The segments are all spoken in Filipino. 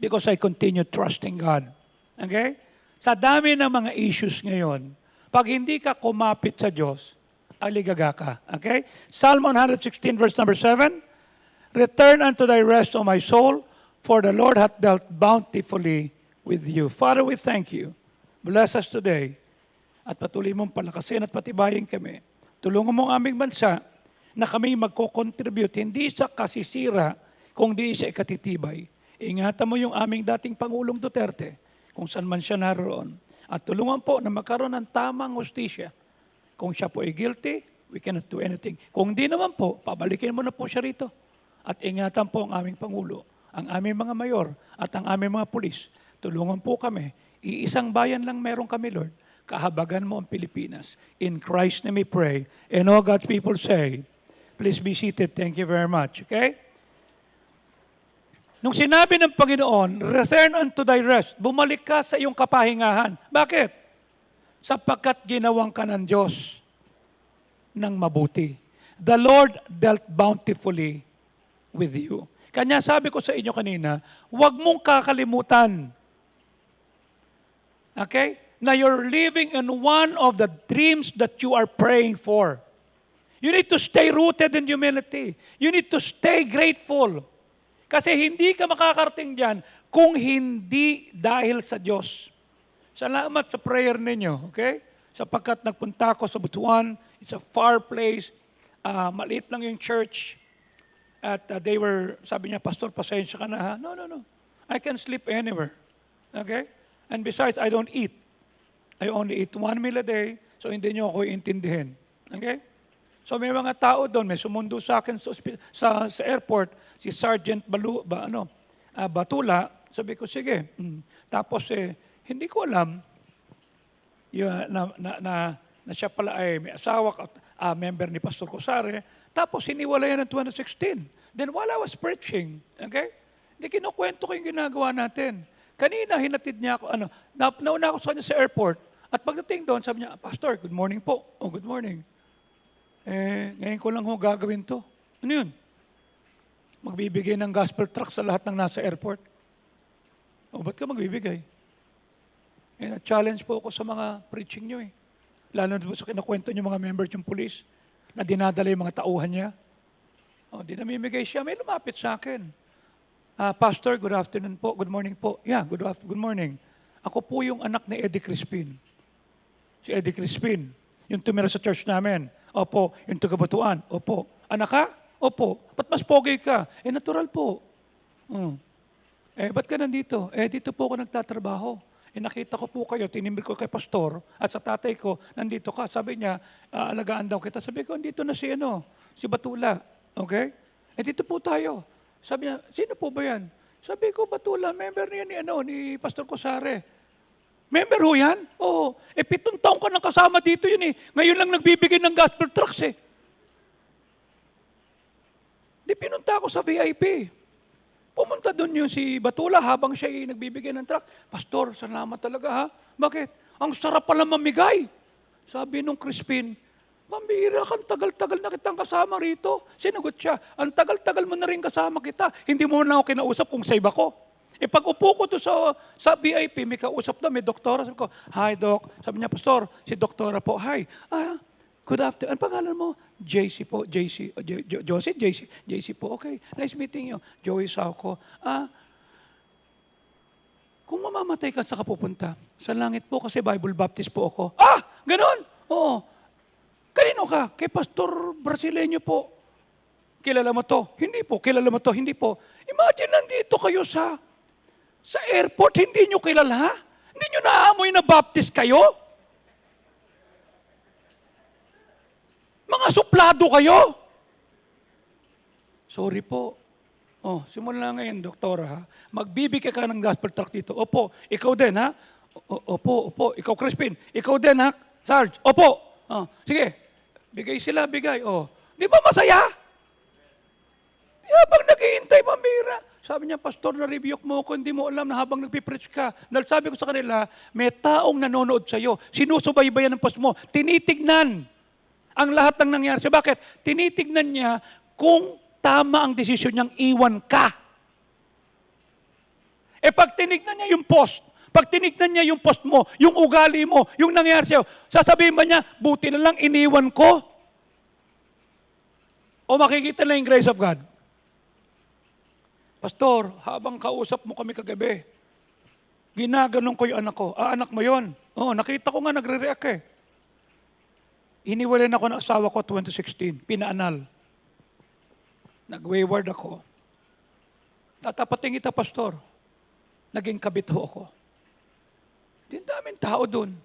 because I continue trusting God. Okay? Sa dami ng mga issues ngayon, pag hindi ka kumapit sa Diyos, aligaga ka. Okay? Psalm 116 verse number 7, return unto thy rest, O my soul, for the Lord hath dealt bountifully with you. Father, we thank you. Bless us today. At patuloy mong palakasin at patibayin kami. Tulungan mo ang aming bansa na kami magko-contribute, hindi sa kasisira, kundi sa ikatitibay. Ingatan mo yung aming dating Pangulong Duterte, kung saan man siya naroon. At tulungan po na magkaroon ng tamang hustisya. Kung siya po ay guilty, we cannot do anything. Kung di naman po, pabalikin mo na po siya rito. At ingatan po ang aming Pangulo, ang aming mga mayor, at ang aming mga pulis. Tulungan po kami. Iisang bayan lang meron kami, Lord. Kahabagan mo ang Pilipinas. In Christ's name we pray. And all God's people say, please be seated. Thank you very much. Okay? Nung sinabi ng Panginoon, return unto thy rest, bumalik ka sa iyong kapahingahan. Bakit? Sapagkat ginawang ka ng Diyos ng mabuti. The Lord dealt bountifully with you. Kanya sabi ko sa inyo kanina, huwag mong kakalimutan. Okay? Na you're living in one of the dreams that you are praying for. You need to stay rooted in humility. You need to stay grateful. Kasi hindi ka makakarating dyan kung hindi dahil sa Diyos. Salamat sa prayer ninyo, okay? Sapagkat nagpunta ako sa Butuan, it's a far place, maliit lang yung church, at they were, sabi niya, Pastor, pasensya ka na ha? No. I can sleep anywhere. Okay? And besides, I don't eat. I only eat 1 meal a day, so hindi niyo ako iintindihin. Okay? So may mga tao doon, may sumundo sa akin sa airport, si Sergeant Batula, sabi ko, sige. Tapos hindi ko alam na siya pala ay may asawa, member ni Pastor Cosare, tapos hiniwalayan ng 2016. Then while I was preaching, okay, hindi kinukwento ko yung ginagawa natin. Kanina, hinatid niya ako, nauna ako sa kanya sa airport, at pagdating doon, sabi niya, Pastor, good morning po. Oh, good morning. Ngayon ko lang gagawin to. Ano yun? Magbibigay ng gospel tract sa lahat ng nasa airport. O, ba't ka magbibigay? Na-challenge po ako sa mga preaching nyo eh. Lalo na sa kinakwento nyo mga members yung police na dinadala yung mga tauhan niya. O, di namimigay siya. May lumapit sa akin. Pastor, good afternoon po. Good morning po. Yeah, good morning. Ako po yung anak ni Eddie Crispin. Si Eddie Crispin. Yung tumira sa church namin. Opo. Yung taga-Batuan. Opo. Anak ka? Opo. Ba't mas pogi ka? Natural po. Ba't ka nandito? Dito po ako nagtatrabaho. Nakita ko po kayo, tinimbre ko kay pastor, at sa tatay ko, nandito ka. Sabi niya, alagaan daw kita. Sabi ko, dito na si Batula. Okay? Dito po tayo. Sabi niya, sino po ba yan? Sabi ko, Batula, member niya ni Pastor Cosare. Member ho yan? Oo. 7 taong ka nang kasama dito yun eh. Ngayon lang nagbibigay ng gospel tracts eh. Di pinunta ako sa VIP. Pumunta doon yung si Batula habang siya nagbibigay ng tract. Pastor, salamat talaga ha. Bakit? Ang sarap pala mamigay. Sabi nung Crispin, pambihira ka, tagal-tagal na kitang kasama rito. Sinagot siya, ang tagal-tagal mo na rin kasama kita. Hindi mo na ako kinausap kung save ako. Pag upo ko to sa VIP, may kausap na, may doktora. Sabi ko, hi doc. Sabi niya, Pastor, si doktora po, hi. Good afternoon. Ang pangalan mo? JC po. JC. Josie? JC. JC po. Okay. Nice meeting you. Joey Sauco. Kung mamamatay ka, sa kapupunta? Sa langit po kasi Bible Baptist po ako. Ganon? Oo. Kanino ka? Kay Pastor Brasileño po. Kilala mo to? Hindi po. Kilala mo to? Hindi po. Imagine nandito kayo sa airport, hindi nyo kilala? Hindi nyo naamoy na Baptist kayo? Mga suplado kayo? Sorry po. Simula ngayon, doktora ha. Magbibigay ka ng gospel tract dito. Opo. Ikaw din ha? Opo. Ikaw, Crispin. Ikaw din ha? Sarge. Opo. Sige. Bigay sila, bigay. Di ba masaya? Habang naghihintay, pambira. Sabi niya, Pastor, na-rebuke mo ako, hindi mo alam na habang nagpipreach ka. Dahil sabi ko sa kanila, may taong nanonood sa iyo. Sinusubaybayan ng post mo. Tinitignan ang lahat ng nangyari. So bakit? Tinitignan niya kung tama ang desisyon niyang iwan ka. Pag tinignan niya yung post, pag tinignan niya yung post mo, yung ugali mo, yung nangyari sa'yo, sasabihin ba niya, buti na lang iniwan ko? O makikita na yung grace of God? Pastor, habang kausap mo kami kagabi, ginaganon ko yung anak ko. Anak mo yon? Oo, nakita ko nga nagre-react eh. Hiniwalay na ako ng asawa ko 2016, pinaanal. Nag-wayward ako. Tatapating kita, Pastor. Naging kabit ho ako. Din daming tao doon.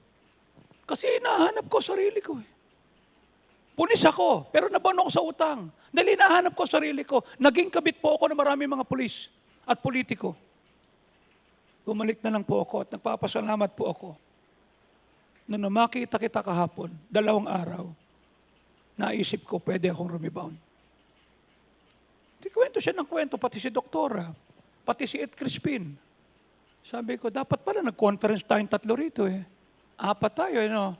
Kasi hinahanap ko sarili ko eh. Punis ako, pero nabaon ako sa utang. Dahil hinahanap ko sarili ko. Naging kabit po ako ng maraming mga pulis at politiko. Bumalik na lang po ako at nagpapasalamat po ako. Nung makita kita kahapon, 2 araw, naisip ko pwede akong rebound. Di kwento siya ng kwento, pati si Doktora, pati si Ed Crispin. Sabi ko, dapat pala nag-conference tayong 3 rito eh. 4 tayo, you know.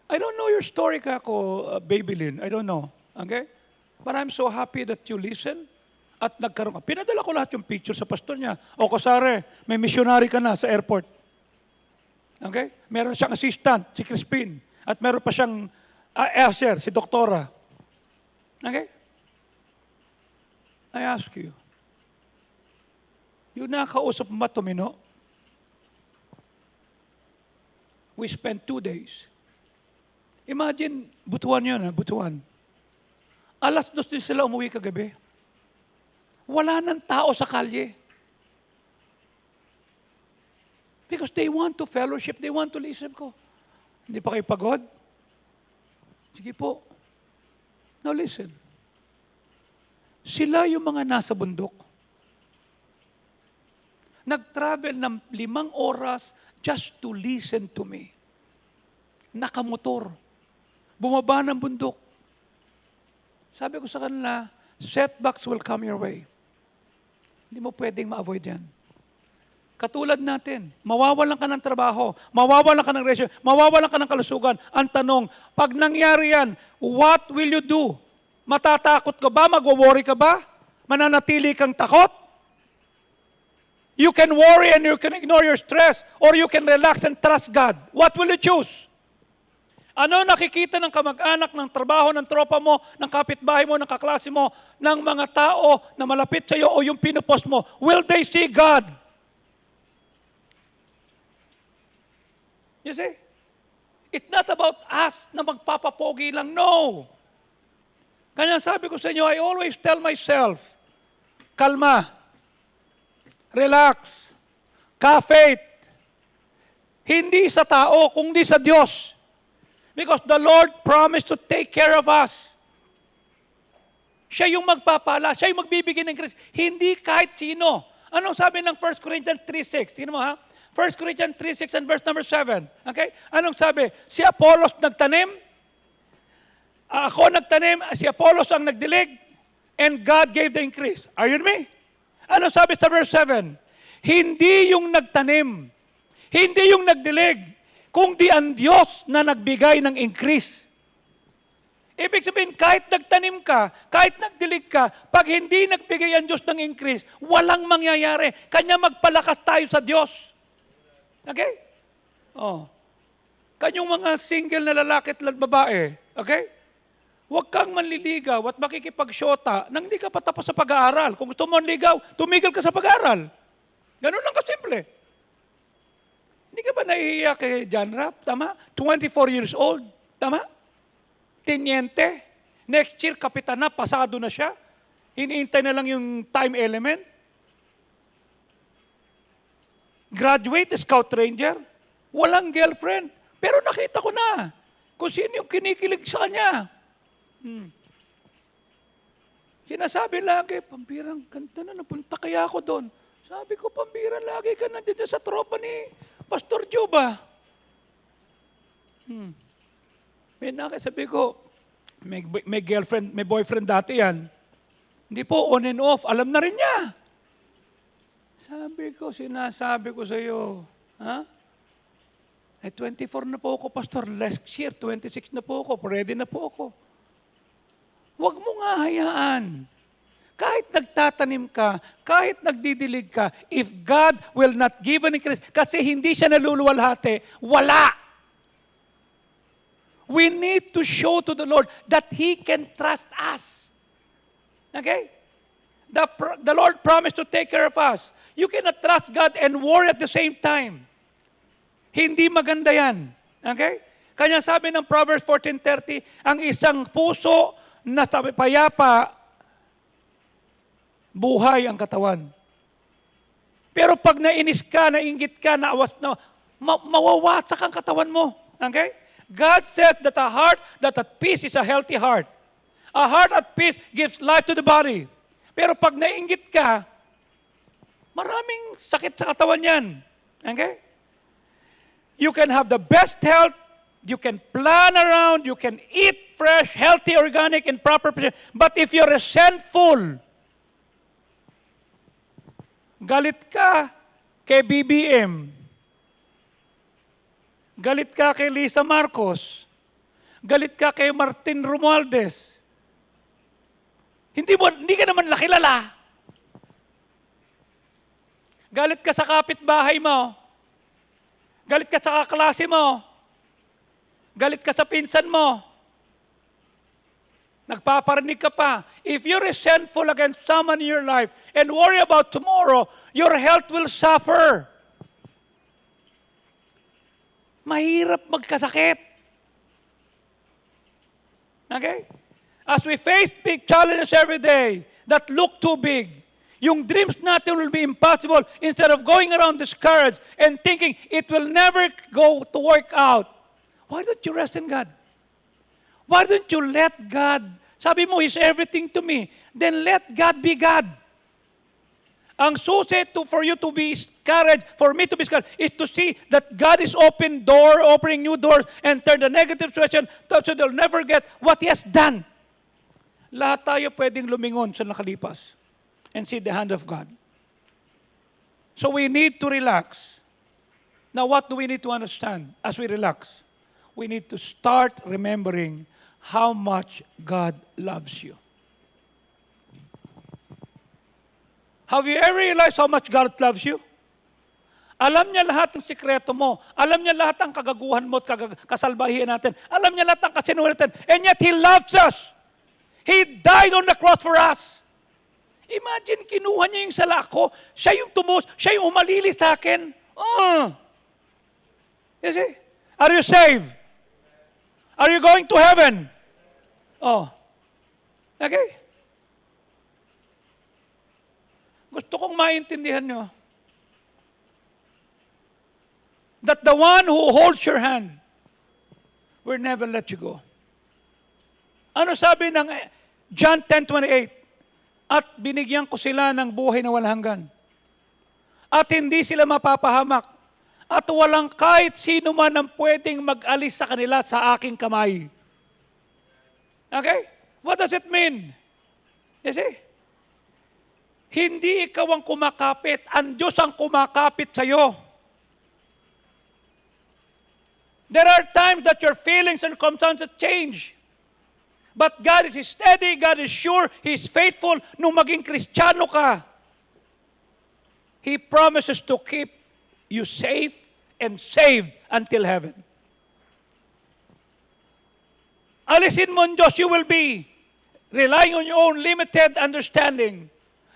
I don't know your story kako, Baby Lynn. I don't know. Okay? But I'm so happy that you listen at nagkaroon ka. Pinadala ko lahat yung picture sa pastor niya. O Kosare, may missionary ka na sa airport. Okay? Meron siyang assistant, si Crispin. At meron pa siyang usher, si Doktora. Okay? I ask you, yung nakausap mo ba tumino? We spent 2 days. Imagine, Butuan yun ha, Butuan. 2:00 din sila umuwi kagabi. Wala nang tao sa kalye. Because they want to fellowship, they want to listen ko. Hindi pa kayo pagod? Sige po. Now listen. Sila yung mga nasa bundok. Nag-travel ng 5 oras just to listen to me. Nakamotor. Bumaba ng bundok. Sabi ko sa kanila, setbacks will come your way. Hindi mo pwedeng ma-avoid yan. Katulad natin, mawawalan ka ng trabaho, mawawalan ka ng resyo, mawawalan ka ng kalusugan. Ang tanong, pag nangyari yan, what will you do? Matatakot ka ba? Magwo-worry ka ba? Mananatili kang takot? You can worry and you can ignore your stress, or you can relax and trust God. What will you choose? Ano nakikita ng kamag-anak, ng trabaho, ng tropa mo, ng kapitbahay mo, ng kaklase mo, ng mga tao na malapit sa iyo o yung pinupost mo? Will they see God? You see? It's not about us na magpapapogi lang. No. Kanya sabi ko sa inyo, I always tell myself, kalma, relax, ka-faith. Hindi sa tao, kundi sa Diyos. Because the Lord promised to take care of us. Siya yung magpapala, siya yung magbibigay ng grace. Hindi kahit sino. Anong sabi ng 1 Corinthians 3:6? Tingnan mo ha? 1 Corinthians 3:6 and verse number 7. Okay? Anong sabi? Si Apollos nagtanim, ako nagtanim, si Apollos ang nagdilig, and God gave the increase. Are you with me? Anong sabi sa verse 7? Hindi yung nagtanim, hindi yung nagdilig, kundi ang Diyos na nagbigay ng increase. Ibig sabihin, kahit nagtanim ka, kahit nagdilig ka, pag hindi nagbigay ang Diyos ng increase, walang mangyayari. Kanya magpalakas tayo sa Diyos. Okay? Oh. Kanyang mga single na lalaki at babae, okay? Huwag kang manliligaw at makikipagsyota nang hindi ka pa tapos sa pag-aaral. Kung gusto mo manligaw, tumigil ka sa pag-aaral. Ganun lang kasimple. Hindi ka ba nahihiya kay John Rapp? Tama? 24 years old. Tama? Teniente. Next year, kapitan na, pasado na siya. Iniintay na lang yung time element. Graduate, scout ranger. Walang girlfriend. Pero nakita ko na kung sino yung kinikilig sa kanya. Sinasabi lagi, pambirang ganda na, napunta kaya ako doon. Sabi ko, pambirang lagi ka nandito sa tropa ni Pastor Juba. Sabi ko, may girlfriend, may boyfriend dati yan. Hindi po, on and off. Alam na rin niya. Sabi ko, sinasabi ko sa iyo, ha? 24 na po ako, Pastor. Last year, 26 na po ako. Ready na po ako. Huwag mo nga hayaan. Kahit nagtatanim ka, kahit nagdidilig ka, if God will not give an increase, kasi hindi siya naluluwalhati, wala. We need to show to the Lord that He can trust us. Okay? The Lord promised to take care of us. You cannot trust God and worry at the same time. Hindi maganda yan. Okay? Kanya sabi ng Proverbs 14:30, ang isang puso na payapa, buhay ang katawan. Pero pag nainis ka, nainggit ka, mawawasak ang katawan mo. Okay? God said that a heart that at peace is a healthy heart. A heart at peace gives life to the body. Pero pag nainggit ka, maraming sakit sa katawan yan. Okay? You can have the best health, you can plan around, you can eat fresh, healthy, organic, and proper. But if you're resentful, galit ka kay BBM, galit ka kay Lisa Marcos, galit ka kay Martin Romualdez, hindi ka naman nakilala. Galit ka sa kapitbahay mo, galit ka sa kaklase mo, galit ka sa pinsan mo, nagpaparinig ka pa. If you're resentful against someone in your life and worry about tomorrow, your health will suffer. Mahirap magkasakit. Okay? As we face big challenges every day that look too big, yung dreams natin will be impossible instead of going around discouraged and thinking it will never go to work out. Why don't you rest in God? Why don't you let God, sabi mo, He's everything to me, then let God be God. Ang susi for you to be discouraged, for me to be discouraged, is to see that God is opening new doors and turn the negative situation so they'll never get what He has done. Lahat tayo pwedeng lumingon sa nakalipas and see the hand of God. So we need to relax. Now what do we need to understand as we relax? We need to start remembering how much God loves you. Have you ever realized how much God loves you? Alam niya lahat ng sikreto mo. Alam niya lahat ng kagaguhan mo at kasalbahian natin. Alam niya lahat ng kasinuhan natin. And yet He loves us. He died on the cross for us. Imagine, kinuha niya yung sala ko. Siya yung tumos. Siya yung umalili sa akin. You see? Are you saved? Are you going to heaven? Oh. Okay. Gusto kong maintindihan nyo that the one who holds your hand will never let you go. Ano sabi ng John 10:28? At binigyan ko sila ng buhay na walang hanggan. At hindi sila mapapahamak. At walang kahit sino man ang pwedeng mag-alis sa kanila sa aking kamay. Okay? What does it mean? You see? Hindi ikaw ang kumakapit. Ang Diyos ang kumakapit sa iyo. There are times that your feelings and circumstances change. But God is steady, God is sure, He is faithful. Nung maging Kristiyano ka, He promises to keep you safe and saved until heaven. Alisin mo ang Diyos, you will be relying on your own limited understanding.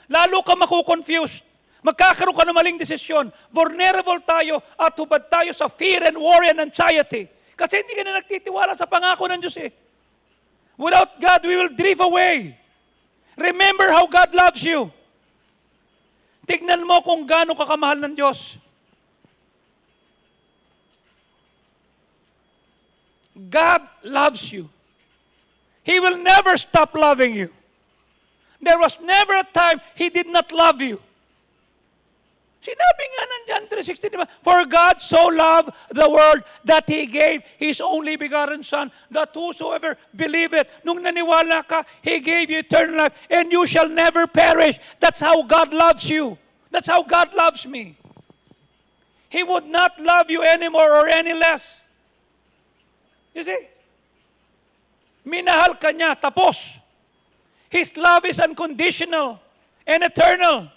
Lalo ka makukonfused. Magkakaroon ka ng maling desisyon. Vulnerable tayo at hubad tayo sa fear and worry and anxiety. Kasi hindi ka na nagtitiwala sa pangako ng Diyos eh. Without God, we will drift away. Remember how God loves you. Tignan mo kung gaano ka kamahal ng Diyos. God loves you. He will never stop loving you. There was never a time He did not love you. Sinabi nga ng John 3:16, diba? For God so loved the world that He gave His only begotten Son, that whosoever believeth, nung naniwala ka, He gave you eternal life, and you shall never perish. That's how God loves you. That's how God loves me. He would not love you anymore or any less. You see? Minahal ka niya, tapos. His love is unconditional and eternal.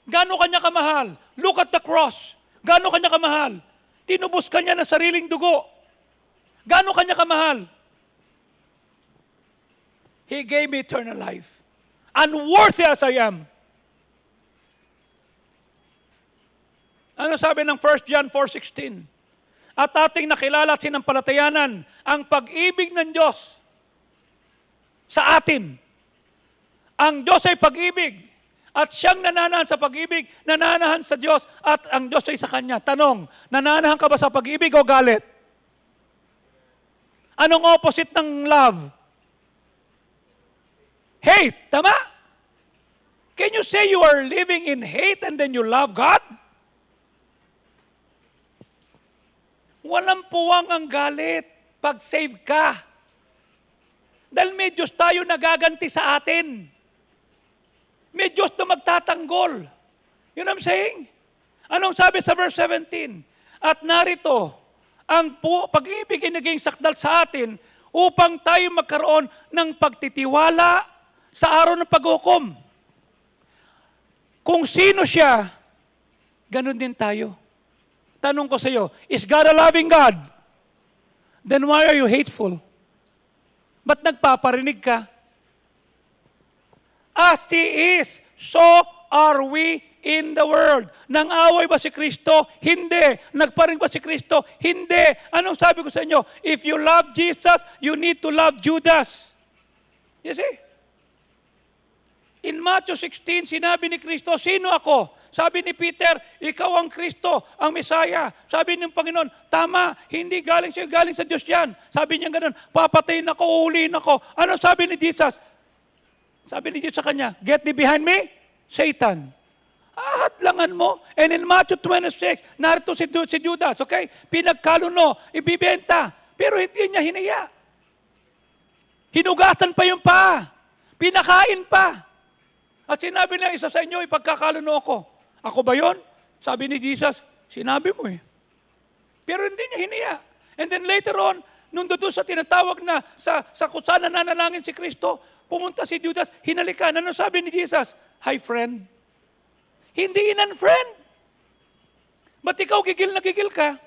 Gaano kanya kamahal? Look at the cross. Gaano kanya kamahal? Tinubos kanya ng sariling dugo. Gaano kanya kamahal? He gave me eternal life. Unworthy as I am. Ano sabi ng 1 John 4:16? At ating nakilala at sinampalatayanan ang pag-ibig ng Diyos sa atin. Ang Diyos ay pag-ibig. At siyang nananahan sa pag-ibig, nananahan sa Diyos, at ang Diyos ay sa Kanya. Tanong, nananahan ka ba sa pag-ibig o galit? Anong opposite ng love? Hate, tama? Can you say you are living in hate and then you love God? Walang puwang ang galit pag save ka. Dahil may Diyos tayo nagaganti sa atin. May Diyos na magtatanggol. You know what I'm saying? Anong sabi sa verse 17? At narito, ang pag-ibig ay naging sakdal sa atin upang tayo magkaroon ng pagtitiwala sa araw ng paghukom. Kung sino siya, ganun din tayo. Tanong ko sa iyo, is God a loving God? Then why are you hateful? Ba't nagpaparinig ka? As He is, so are we in the world. Nang-away ba si Kristo? Hindi. Nagparing ba si Kristo? Hindi. Anong sabi ko sa inyo? If you love Jesus, you need to love Judas. You see? In Matthew 16, sinabi ni Kristo, sino ako? Sabi ni Peter, ikaw ang Kristo, ang Mesaya. Sabi ng Panginoon, tama, hindi galing siya, galing sa Diyos yan. Sabi niya ganun, papatayin ako, uhulihin ako. Ano sabi ni Jesus? Sabi ni Diyos sa kanya, get thee behind me, Satan. Hadlangan mo. And in Matthew 26, narito si Judas, okay? Pinagkaluno, ibibenta. Pero hindi niya hiniya. Hinugatan pa yung paa. Pinakain pa. At sinabi niya, isa sa inyo, ipagkakaluno ako. Ako ba yon? Sabi ni Jesus, sinabi mo eh. Pero hindi niya hiniya. And then later on, nung doon sa tinatawag na sa kusana nanalangin si Kristo, pumunta si Judas, hinalikan. Ano sabi ni Jesus? Hi, friend. Hindi in-unfriend. Ba't ikaw gigil na gigil ka?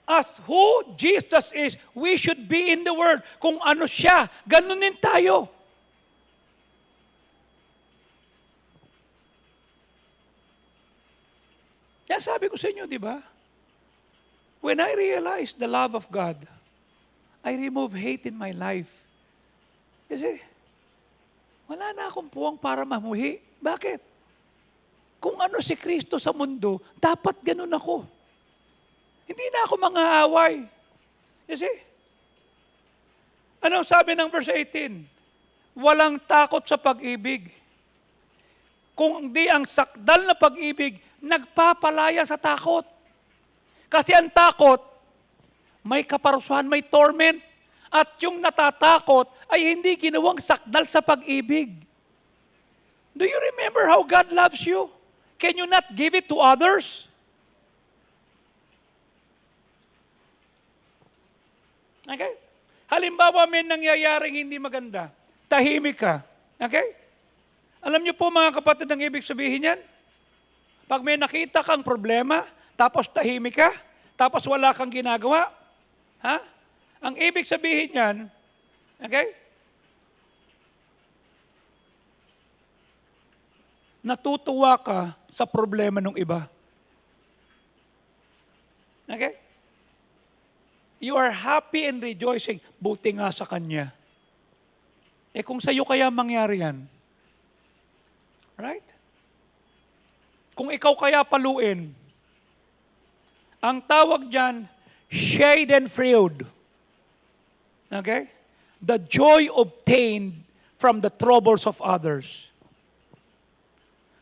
As who Jesus is, we should be in the world. Kung ano siya, ganun din tayo. Yan sabi ko sa inyo, di ba? When I realize the love of God, I remove hate in my life. Kasi, wala na akong puwang para mamuhi. Bakit? Kung ano si Kristo sa mundo, dapat ganun ako. Hindi na ako mang-aaway. You see? Ano sabi ng verse 18? Walang takot sa pag-ibig. Kung di ang sakdal na pag-ibig, nagpapalaya sa takot. Kasi ang takot, may kaparusahan, may torment. At yung natatakot ay hindi ginawang sakdal sa pag-ibig. Do you remember how God loves you? Can you not give it to others? Okay? Halimbawa, may nangyayaring hindi maganda. Tahimik ka. Okay? Alam niyo po mga kapatid ang ibig sabihin yan? Pag may nakita kang problema, tapos tahimik ka, tapos wala kang ginagawa, ha? Ang ibig sabihin yan, okay? Natutuwa ka sa problema ng iba. Okay? You are happy and rejoicing. Buti nga sa kanya. Eh kung sa'yo kaya mangyari yan? Right? Kung ikaw kaya paluin, ang tawag dyan, schadenfreude. Okay? The joy obtained from the troubles of others.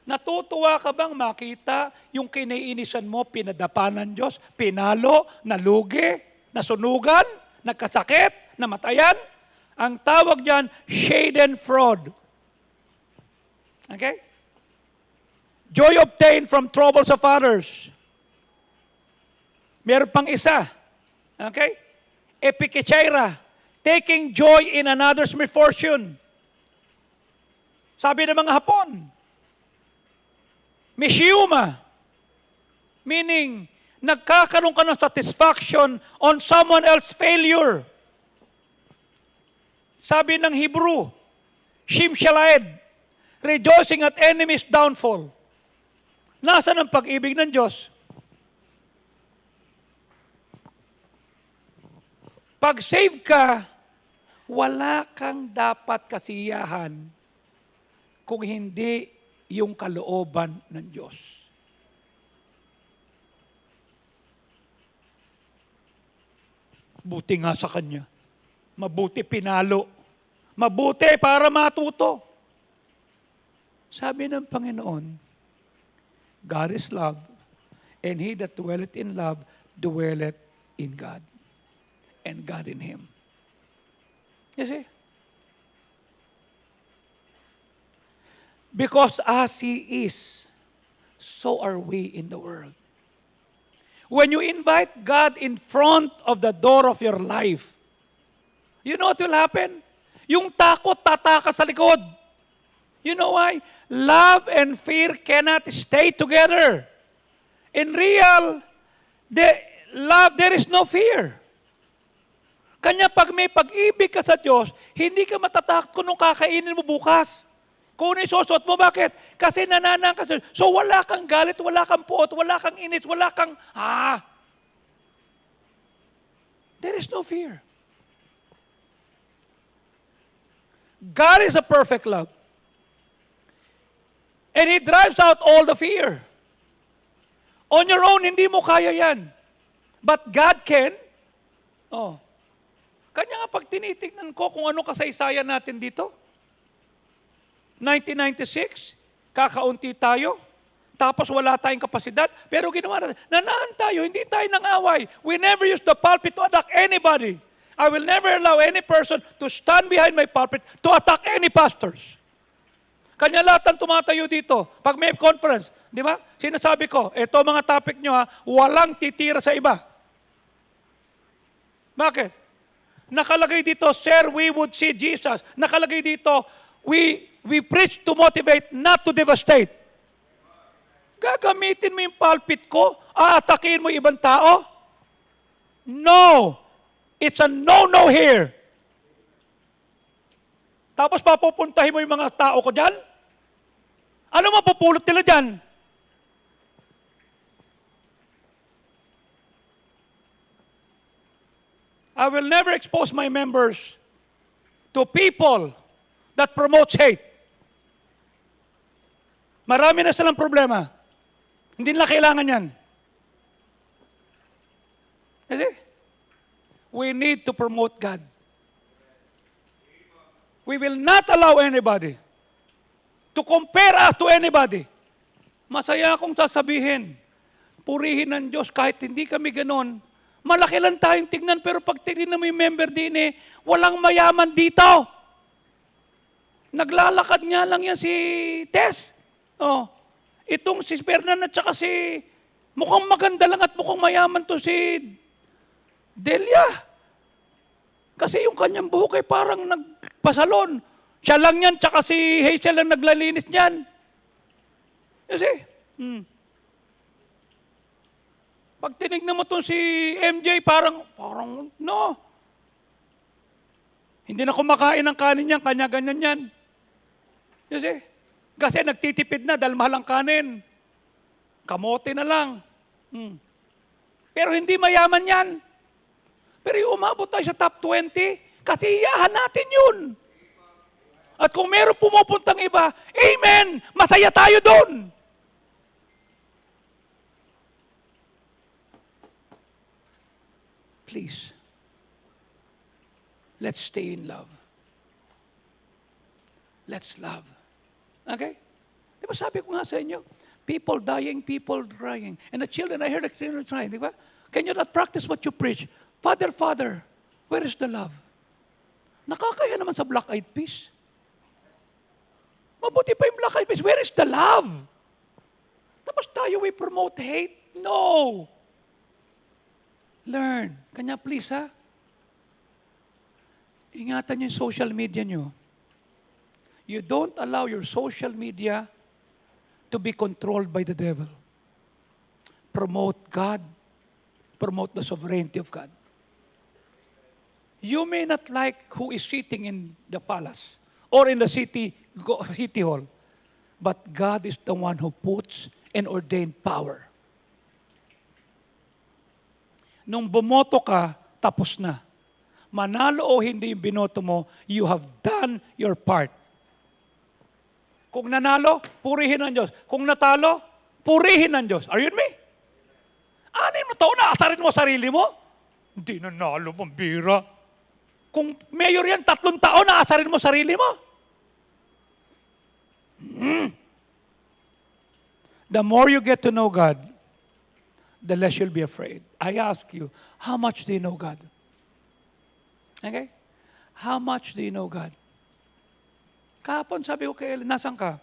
Natutuwa ka bang makita yung kiniinisan mo, pinadapa ng Diyos, pinalo, nalugi, nasunugan, nagkasakit, namatayan? Ang tawag dyan, schadenfreude. Okay? Joy obtained from troubles of others. Meron pang isa. Okay? epikecheira, taking joy in another's misfortune. Sabi ng mga Hapon, mishiuma, meaning, nagkakaroon ka ng satisfaction on someone else's failure. Sabi ng Hebrew, shimshalaed, rejoicing at enemy's downfall. Nasaan ang pag-ibig ng Diyos? Pag save ka, wala kang dapat kasiyahan kung hindi yung kalooban ng Diyos. Buti nga sa Kanya. Mabuti pinalo. Mabuti para matuto. Sabi ng Panginoon, God is love, and he that dwelleth in love dwelleth in God, and God in him. You see? Because as he is, so are we in the world. When you invite God in front of the door of your life, you know what will happen? Yung takot tataka sa likod. You know why? Love and fear cannot stay together. In real love, there is no fear. Kanya pag may pag-ibig ka sa Diyos, hindi ka matatakot kung nung kakainin mo bukas. Kung ano isusot mo, bakit? Kasi nananang ka sa Diyos. So wala kang galit, wala kang puot, wala kang inis, wala kang, There is no fear. God is a perfect love. And He drives out all the fear. On your own, hindi mo kaya yan. But God can. Kanya nga pag tinitignan ko kung ano kasaysayan natin dito. 1996, kakaunti tayo. Tapos wala tayong kapasidad. Pero ginawa natin, nanaan tayo, hindi tayo nang-away. We never use the pulpit to attack anybody. I will never allow any person to stand behind my pulpit to attack any pastors. Kanya lahat ang tumatayo dito. Pag may conference, di ba? Sinasabi ko, ito mga topic nyo walang titira sa iba. Bakit? Nakalagay dito, Sir, we would see Jesus. Nakalagay dito, we preach to motivate, not to devastate. Gagamitin mo yung pulpit ko, aatakin mo ibang tao? No! It's a no-no here. Tapos papupuntahin mo yung mga tao ko dyan? Ano mapupulot nila dyan? I will never expose my members to people that promotes hate. Marami na silang problema. Hindi nila kailangan yan. Kasi, we need to promote God. We will not allow anybody to compare us to anybody. Masaya akong sasabihin, purihin ng Diyos kahit hindi kami ganon. Malaki lang tayong tignan, pero pag tignan mo yung member din walang mayaman dito. Naglalakad nga lang yan si Tess. Itong si Fernan at saka si, mukhang maganda lang at mukhang mayaman to si Delia. Kasi yung kanyang buhok ay parang nagpasalon. Siya lang yan, tsaka si Hazel lang naglalinis niyan. Kasi, pag tinignan mo itong si MJ, parang, no. Hindi na kumakain ng kanin niyan, kanya-ganyan yan. Kasi nagtitipid na dahil mahal ang kanin. Kamote na lang. Pero hindi mayaman yan. Pero yung umabot tayo sa top 20, kasiyahan natin yun. At kung meron pumupuntang iba, amen! Masaya tayo doon. Please, let's stay in love. Let's love. Okay? Di ba sabi ko nga sa inyo, people dying, people crying. And the children, I heard the children crying, di ba? Can you not practice what you preach? Father, Father, where is the love? Nakakaya naman sa black-eyed peas. Mabuti pa yung black-eyed peas. Where is the love? Tapos tayo we promote hate? No. Learn. Kanya please ingatan niyo yung social media niyo. You don't allow your social media to be controlled by the devil. Promote God. Promote the sovereignty of God. You may not like who is sitting in the palace or in the city hall, but God is the one who puts and ordained power. Nung bumoto ka, tapos na. Manalo o hindi yung binoto mo, you have done your part. Kung nanalo, purihin ang Diyos. Kung natalo, purihin ang Diyos. Are you with me? 6 taon na asarin mo sarili mo? Hindi nanalo, pambira. Kung mayor yan, 3 taon na asarin mo sarili mo? The more you get to know God, the less you'll be afraid. I ask you, how much do you know God? Okay? How much do you know God? Kahapon sabi ko kay Ellen, nasan ka?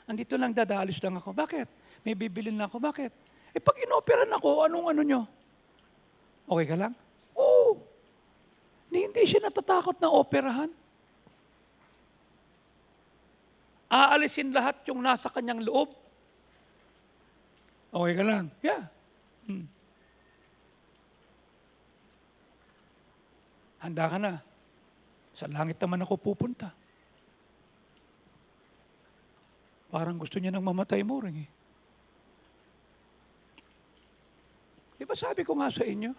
Andito lang, dadaalis lang ako. Bakit? May bibilin lang ako. Bakit? Pag inoperan ako, anong ano nyo? Okay ka lang? Oo. Hindi siya natatakot na operahan. Aalisin lahat yung nasa kanyang loob. Okay ka lang? Yeah. Handa ka na. Sa langit naman ako pupunta. Parang gusto niya nang mamatay mo rin eh. Di ba sabi ko nga sa inyo,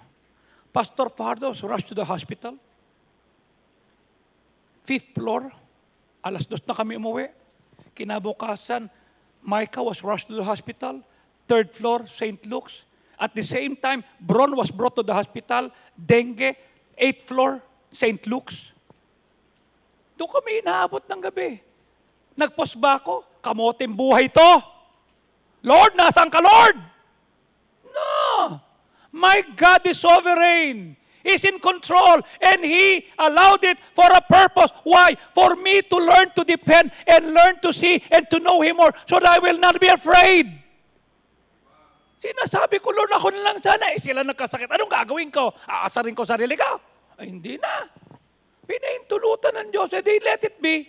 Pastor Fardos rushed to the hospital. 5th floor, 2:00 na kami umuwi. Kinabukasan, Micah was rushed to the hospital. 3rd floor, St. Luke's. At the same time, Bron was brought to the hospital. Dengue, 8th floor, St. Luke's. Doon kami inaabot ng gabi. Nagpos ba ako? Kamoting buhay to. Lord, nasaan ka, Lord? No. My God is sovereign. He's in control. And He allowed it for a purpose. Why? For me to learn to depend and learn to see and to know Him more so that I will not be afraid. Sinasabi ko, Lord, ako na lang sana. Sila nagkasakit. Anong gagawin ko? Aasarin ko sarili ko? Ay, hindi na. Pinahintulutan ng Diyos. They let it be.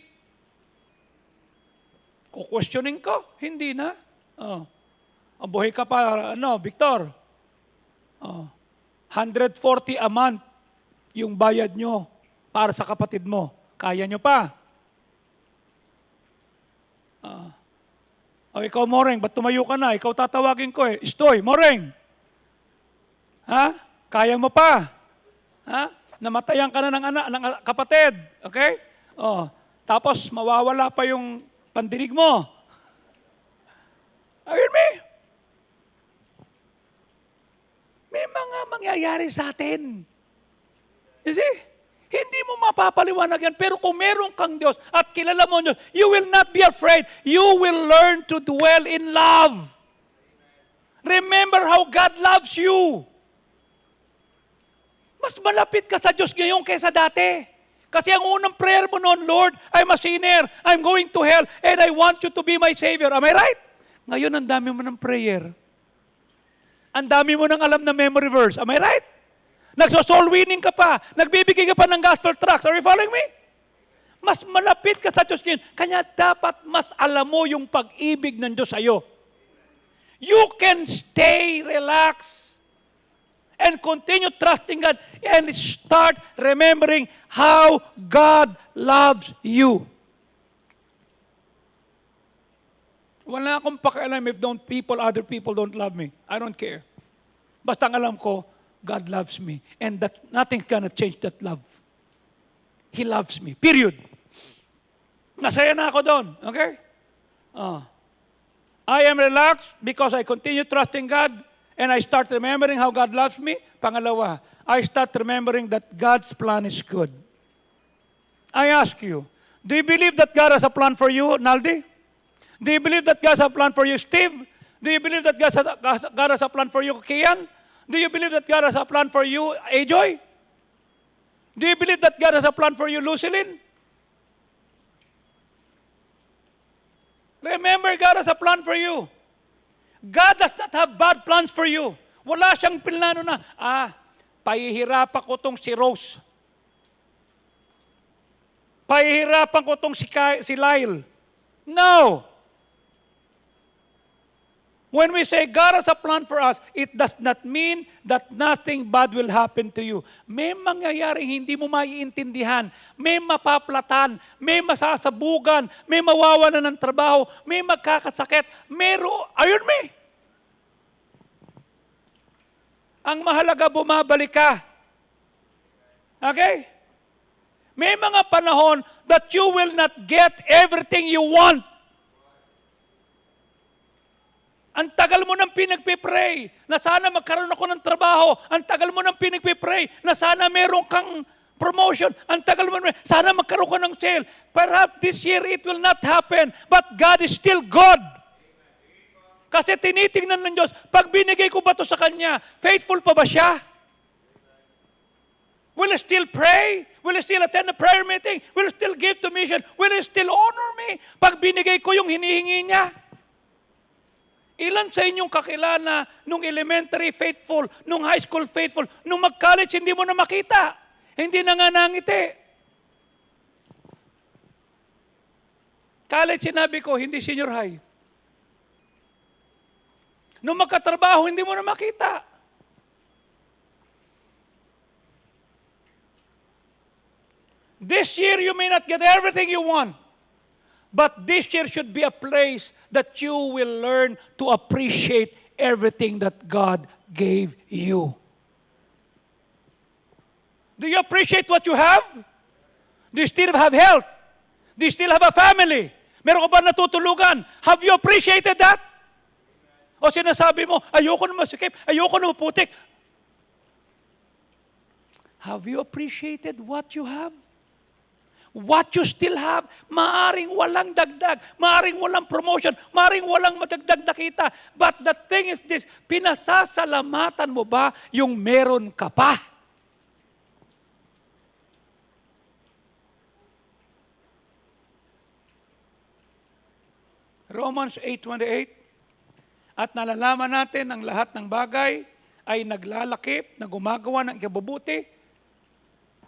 Kukwestiyonin ko? Hindi na. Ang buhay ka pa, Victor? 140 a month yung bayad nyo para sa kapatid mo. Kaya nyo pa? Ikaw, Moreng, ba't tumayo ka na? Ikaw tatawagin ko eh. Istoy, Moreng. Ha? Kaya mo pa? Ha? Namatayan ka na ng anak, ng kapatid. Okay? Tapos mawawala pa yung pandinig mo. Are you with me? May mga mangyayari sa atin. You see? Hindi mo mapapaliwanag yan. Pero kung meron kang Diyos at kilala mo Diyos, you will not be afraid. You will learn to dwell in love. Remember how God loves you. Mas malapit ka sa Diyos ngayon kaysa dati. Kasi ang unang prayer mo noon, Lord, I'm a sinner, I'm going to hell, and I want you to be my Savior. Am I right? Ngayon, ang dami mo ng prayer. Ang dami mo nang alam na memory verse. Am I right? Nagso-soul winning ka pa. Nagbibigay ka pa ng gospel tracts. Are you following me? Mas malapit ka sa Diyos ngayon. Kanya dapat mas alam mo yung pag-ibig ng Diyos sa'yo. You can stay relaxed and continue trusting God and start remembering how God loves you. Wala akong pakialam if other people don't love me. I don't care. Basta ang alam ko, God loves me. And that nothing's gonna change that love. He loves me. Period. Masaya na ako doon. Okay? I am relaxed because I continue trusting God and I start remembering how God loves me. Pangalawa, I start remembering that God's plan is good. I ask you, do you believe that God has a plan for you, Naldi? Do you believe that God has a plan for you, Steve? Do you believe that God has a plan for you, Kian? Do you believe that God has a plan for you, Ajoy? Do you believe that God has a plan for you, Lucilyn? Remember, God has a plan for you. God does not have bad plans for you. Wala siyang plano na, pahihirap ako tong si Rose. Pahihirapan ko itong si Lyle. No! When we say God has a plan for us, it does not mean that nothing bad will happen to you. May mangyayaring hindi mo maiintindihan, may mapaplatan, may masasabugan, may mawawalan ng trabaho, may magkakasakit, ayun may. Ang mahalaga, bumabalik ka. Okay? May mga panahon that you will not get everything you want. Ang tagal mo nang pinagpipray na sana magkaroon ako ng trabaho. Ang tagal mo nang pinagpipray na sana meron kang promotion. Ang tagal mo nang sana magkaroon ka ng sale. Perhaps this year it will not happen, but God is still God. Kasi tinitingnan ng Diyos, pag binigay ko ba ito sa Kanya, faithful pa ba siya? Will He still pray? Will He still attend a prayer meeting? Will He still give to mission? Will He still honor me? Pag binigay ko yung hinihingi niya? Ilan sa inyong kakilala nung elementary faithful, nung high school faithful, nung mag-college hindi mo na makita? Hindi na nga nangiti. College sinabi ko, hindi senior high. Nung magkatrabaho, hindi mo na makita. This year, you may not get everything you want. But this year should be a place that you will learn to appreciate everything that God gave you. Do you appreciate what you have? Do you still have health? Do you still have a family? Meron ka ba natutulugan? Have you appreciated that? O sinasabi mo, ayoko na masikip, ayoko na maputik. Have you appreciated what you have? What you still have, maaring walang dagdag, maaring walang promotion, maaring walang madagdag na kita. But the thing is this, pinasasalamatan mo ba yung meron ka pa? Romans 8:28, at nalalaman natin ang lahat ng bagay ay naglalakip na gumagawa ng ikabubuti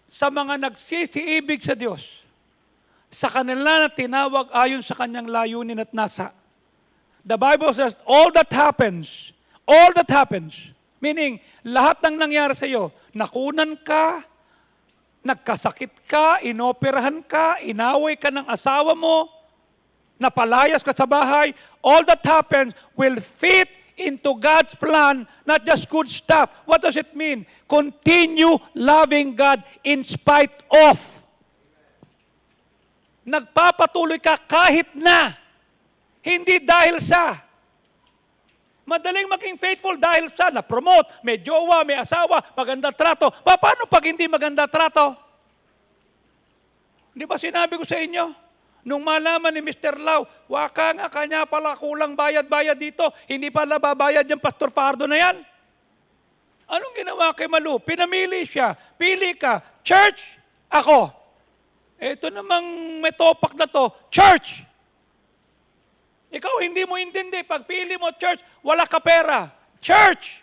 sa mga nagsisiibig sa Diyos, sa kanila na tinawag ayon sa kanyang layunin at nasa. The Bible says, all that happens, meaning, lahat ng nangyari sa iyo, nakunan ka, nagkasakit ka, inoperahan ka, inaway ka ng asawa mo, napalayas ka sa bahay, all that happens will fit into God's plan, not just good stuff. What does it mean? Continue loving God in spite of. Nagpapatuloy ka kahit na. Hindi dahil sa. Madaling maging faithful dahil sa na-promote, may jowa, may asawa, maganda trato. Paano pag hindi maganda trato? Di ba sinabi ko sa inyo? Nung malaman ni Mr. Lau, waka nga kanya pala kulang bayad-bayad dito, hindi pala babayad yung Pastor Fardo na yan. Anong ginawa kay Malu? Pinamili siya. Pili ka. Church, ako. Ito namang may topak na to. Church. Ikaw hindi mo intindi. Pag pili mo church, wala ka pera. Church.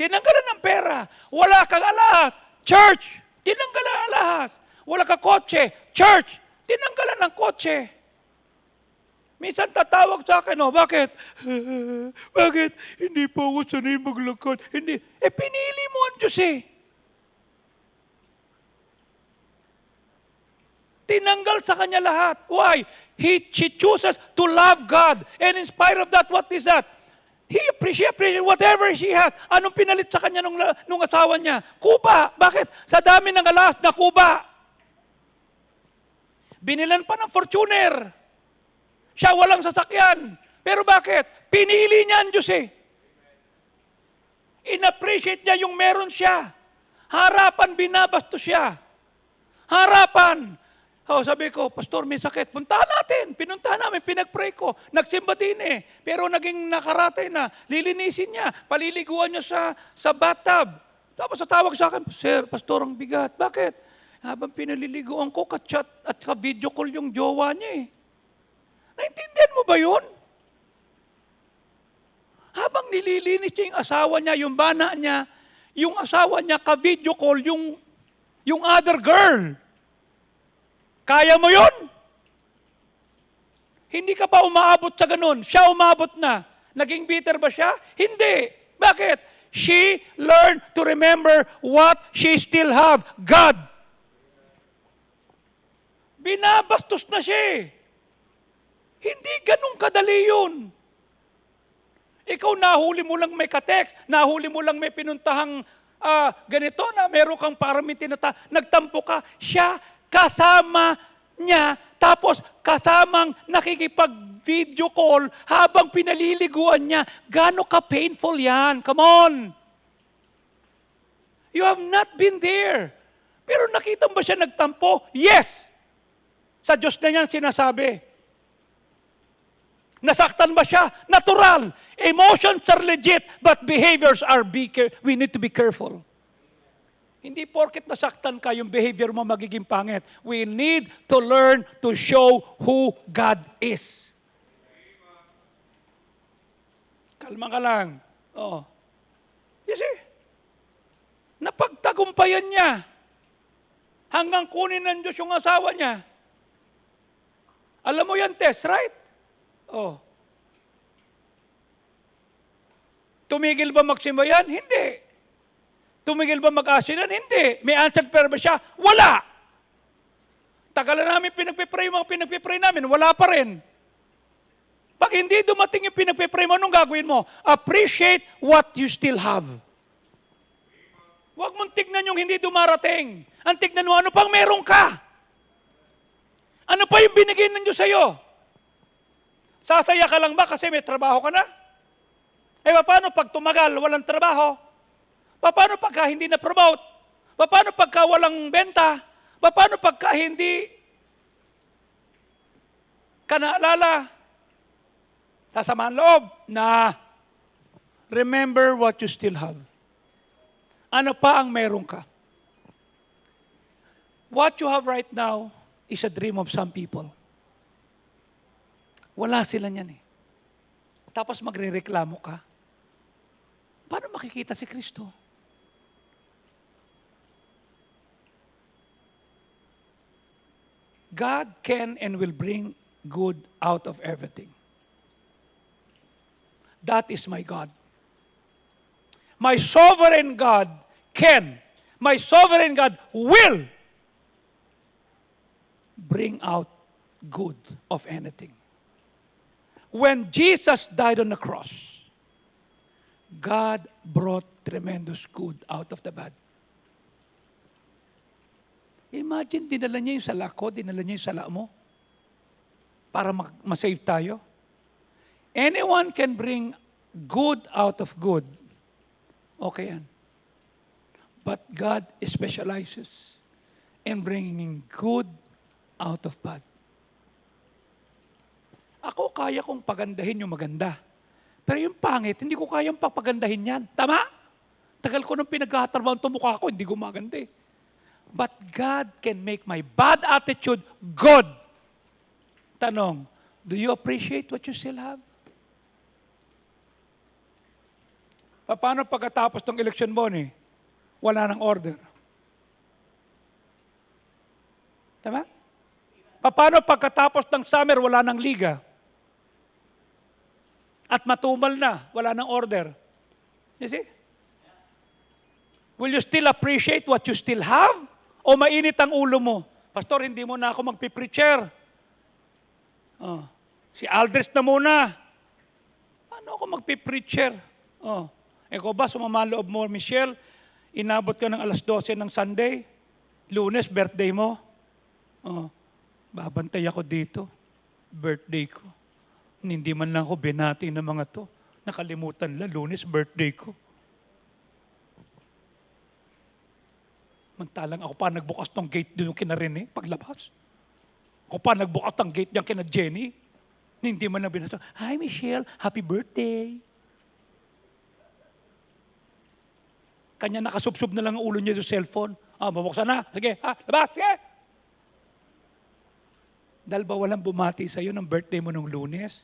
Tinanggalan ng pera. Wala kang alahas. Church. Tinanggalan ang alahas. Wala ka kotse. Church. Tinanggalan ng kotse. Minsan tatawag sa akin, bakit? Bakit? Hindi po ako sanay maglakad. Hindi. Pinili mo ang Diyos eh. Tinanggal sa kanya lahat. Why? She chooses to love God. And in spite of that, what is that? She appreciates whatever she has. Anong pinalit sa kanya nung asawa niya? Kuba. Bakit? Sa dami ng alas na kuba. Binilan pa ng Fortuner. Siya walang sasakyan. Pero bakit? Pinili niya ang Diyos eh. In-appreciate niya yung meron siya. Harapan, binabastos siya. Harapan. Sabi ko, Pastor, may sakit. Puntahan natin. Pinuntahan namin, pinag-pray ko. Nagsimba din eh. Pero naging nakaratay na. Lilinisin niya. Paliliguan niya sa bathtub. Tapos tawag sa akin, Sir, Pastor, ang bigat. Bakit? Habang pinaliliguan ko, ka-chat at ka-video call yung jowa niya eh. Naintindihan mo ba yun? Habang nililinis niya yung asawa niya, yung bana niya, yung asawa niya ka-video call yung other girl. Kaya mo yun? Hindi ka pa umaabot sa ganun. Siya umabot na. Naging bitter ba siya? Hindi. Bakit? She learned to remember what she still have. God. Binabastos na siya eh. Hindi ganun kadali yun. Ikaw nahuli mo lang may ka-text, nahuli mo lang may pinuntahang ganito na meron kang parang nagtampo ka. Siya kasama niya, tapos kasamang nakikipag-video call habang pinaliliguan niya. Gaano ka-painful yan? Come on! You have not been there. Pero nakita mo ba siya nagtampo? Yes! Sa Diyos na yan sinasabi. Nasaktan ba siya? Natural. Emotions are legit, but behaviors are we need to be careful. Hindi porket nasaktan ka, yung behavior mo magiging pangit. We need to learn to show who God is. Kalma ka lang. Oh. You see? Napagtagumpayan niya. Hanggang kunin ng Diyos yung asawa niya. Alam mo yan, Tess, right? Oh. Tumigil ba magsimbayan? Hindi. Tumigil ba mag-asinan? Hindi. May answered prayer ba siya? Wala. Tagal na namin pinagpipray namin, wala pa rin. Pag hindi dumating yung pinagpipray mo, anong gagawin mo? Appreciate what you still have. Huwag mong tignan yung hindi dumarating. Ang tignan mo, ano pang meron ka? Ano pa yung binigay ng Diyos sa'yo? Sasaya ka lang ba kasi may trabaho ka na? Eh, paano pag tumagal, walang trabaho? Paano pagka hindi na-promote? Paano pagka walang benta? Paano pagka hindi ka naalala? Sasamaan loob na remember what you still have. Ano pa ang meron ka? What you have right now is a dream of some people. Wala sila niyan eh. Tapos magrereklamo ka. Paano makikita si Kristo? God can and will bring good out of everything. That is my God. My sovereign God can, my sovereign God will bring out good of anything. When Jesus died on the cross, God brought tremendous good out of the bad. Imagine, dinala niya yung sala ko, dinala niya yung sala mo para ma-save tayo. Anyone can bring good out of good. Okay yan. But God specializes in bringing good out of bad. Ako kaya kong pagandahin yung maganda. Pero yung pangit, hindi ko kayang papagandahin yan. Tama? Tagal ko nung pinagkatrabaho itong mukha ko, hindi gumaganda eh. But God can make my bad attitude good. Tanong, do you appreciate what you still have? Paano pagkatapos ng election bond wala nang order? Tama? Paano pagkatapos ng summer wala nang liga? At matumal na, wala nang order. You see? Will you still appreciate what you still have? O mainit ang ulo mo? Pastor, hindi mo na ako magpipreacher. Oh. Si Aldrich na muna. Paano ako magpipreacher? Oh. Ikaw ba, sumama loob mo, Michelle? Inabot ka ng alas 12 ng Sunday? Lunes, birthday mo? Oh. Babantay ako dito. Birthday ko. Hindi man lang ako binati ng mga to. Nakalimutan lang, Lunes, birthday ko. Mantalang ako pa nagbukas ng gate doon kina Rene, paglabas. Ako pa nagbukas ng gate niyan kina Jenny. Hindi man lang binasa. Hi Michelle, happy birthday. Kanya nakasubsob na lang ang ulo niya sa cellphone. Mabuksan na. Sige, labas, sige. Dahil ba walang bumati sa'yo ng birthday mo nung Lunes?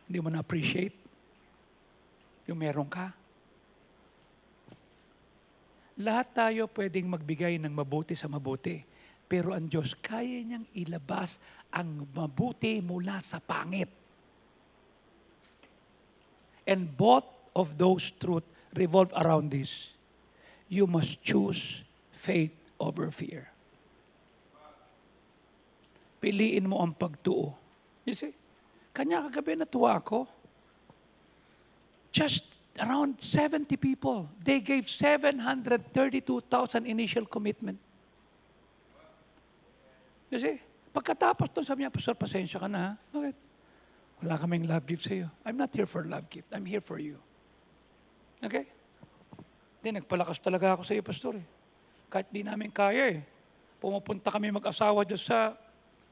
Hindi mo na-appreciate yung meron ka? Lahat tayo pwedeng magbigay ng mabuti sa mabuti. Pero ang Diyos, kaya niyang ilabas ang mabuti mula sa pangit. And both of those truths revolve around this. You must choose faith over fear. Piliin mo ang pagtuo. You see, kanya kagabi natuwa ako. Just around 70 people. They gave 732,000 initial commitment. You see, pagkatapos doon, sabi niya, Pastor, pasensya ka na ha? Bakit? Wala kaming love gift sa iyo. I'm not here for love gift. I'm here for you. Okay? Hindi, nagpalakas talaga ako sa iyo, Pastor. Kahit di namin kaya eh. Pumupunta kami mag-asawa dyan sa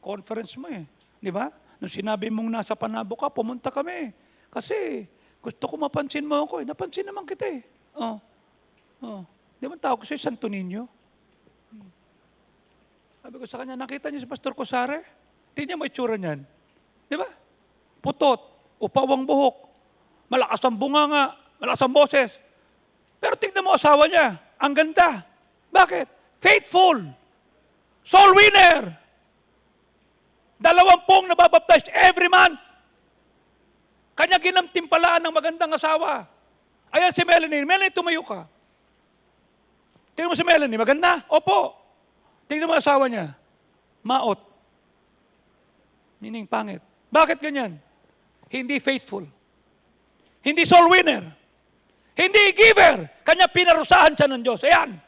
conference mo eh. Di ba? Nung sinabi mong nasa Panabo ka, pumunta kami. Kasi gusto ko mapansin mo ako eh. Napansin naman kita eh. Oh. Di ba tawag ko sa'yo, Santo Niño? Sabi ko sa kanya, nakita niyo si Pastor Cosare? Tingnan mo itsura niyan. Di ba? Putot, upawang buhok, malakas ang bunganga, malakas ang boses. Pero tingnan mo asawa niya, ang ganda. Bakit? Faithful. Soul winner. 20 nababaptize every month. Kanya ginamtimpalaan ng magandang asawa. Ayan si Melanie. Melanie, tumayo ka. Tingnan mo si Melanie, maganda? Opo. Tingnan mo asawa niya. Maot. Meaning pangit. Bakit ganyan? Hindi faithful. Hindi soul winner. Hindi giver. Kanya pinarusahan siya ng Diyos. Ayan.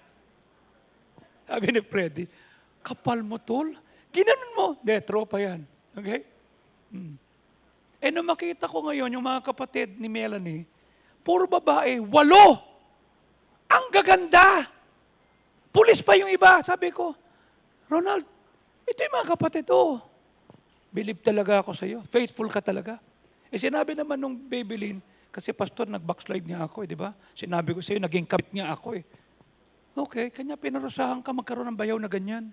Sabi ni Freddy, kapal mo tol. Ginanon mo. De, tropa yan. Okay? Eh, nung makita ko ngayon, yung mga kapatid ni Melanie, puro babae, 8. Ang gaganda. Pulis pa yung iba. Sabi ko, Ronald, ito yung mga kapatid. Oh, believe talaga ako sa iyo. Faithful ka talaga. Eh, sinabi naman nung Babylin, kasi pastor, nag-backslide niya ako, di ba? Sinabi ko sa iyo, naging kabit niya ako eh. Okay, kanya pinarusahan ka magkaroon ng bayaw na ganyan.